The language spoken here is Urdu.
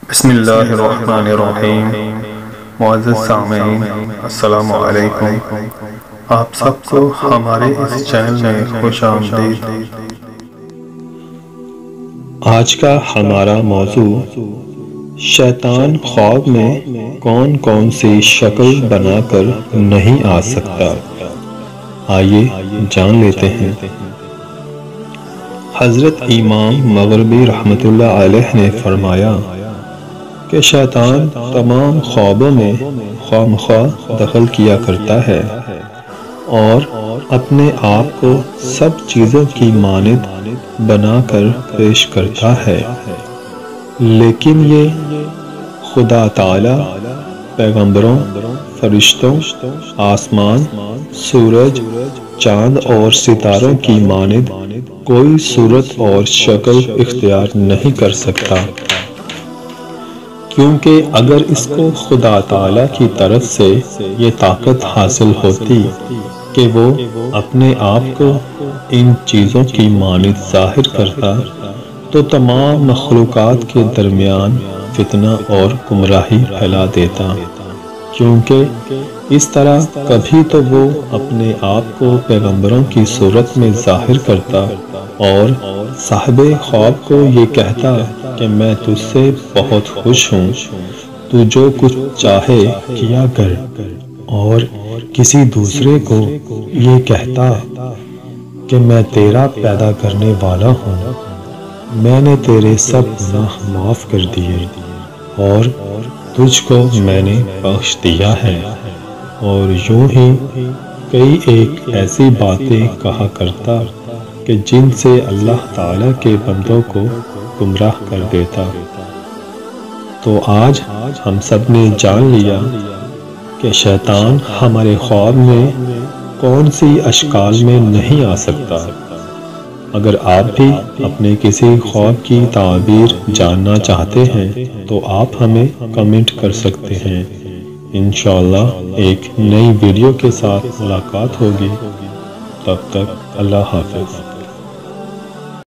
بسم اللہ الرحمن الرحیم۔ معزز سامعین، السلام علیکم۔ آپ سب کو ہمارے اس چینل میں خوش آمدید۔ آج کا ہمارا موضوع شیطان خواب میں کون کون سی شکل بنا کر نہیں آ سکتا، آئیے جان لیتے ہیں۔ حضرت امام مغربی رحمۃ اللہ علیہ نے فرمایا کہ شیطان تمام خوابوں میں خواہ دخل کیا کرتا ہے اور اپنے آپ کو سب چیزوں کی مانند بنا کر پیش کرتا ہے، لیکن یہ خدا تعالی، پیغمبروں، فرشتوں، آسمان، سورج، چاند اور ستاروں کی مانند کوئی صورت اور شکل اختیار نہیں کر سکتا، کیونکہ اگر اس کو خدا تعالی کی طرف سے یہ طاقت حاصل ہوتی کہ وہ اپنے آپ کو ان چیزوں کی مانند ظاہر کرتا تو تمام مخلوقات کے درمیان فتنہ اور گمراہی پھیلا دیتا، کیونکہ اس طرح کبھی تو وہ اپنے آپ کو پیغمبروں کی صورت میں ظاہر کرتا اور صاحب خواب کو یہ کہتا کہ میں تجھ سے بہت خوش ہوں، تو جو کچھ چاہے کیا کر، اور کسی دوسرے کو یہ کہتا کہ میں تیرا پیدا کرنے والا ہوں، میں نے تیرے سب گناہ معاف کر دیے اور تجھ کو میں نے بخش دیا ہے، اور یوں ہی کئی ایک ایسی باتیں کہا کرتا کہ جن سے اللہ تعالیٰ کے بندوں کو گمراہ کر دیتا۔ تو آج ہم سب نے جان لیا کہ شیطان ہمارے خواب میں کون سی اشکال میں نہیں آ سکتا۔ اگر آپ بھی اپنے کسی خواب کی تعبیر جاننا چاہتے ہیں تو آپ ہمیں کمنٹ کر سکتے ہیں۔ انشاءاللہ ایک نئی ویڈیو کے ساتھ ملاقات ہوگی، تب تک اللہ حافظ۔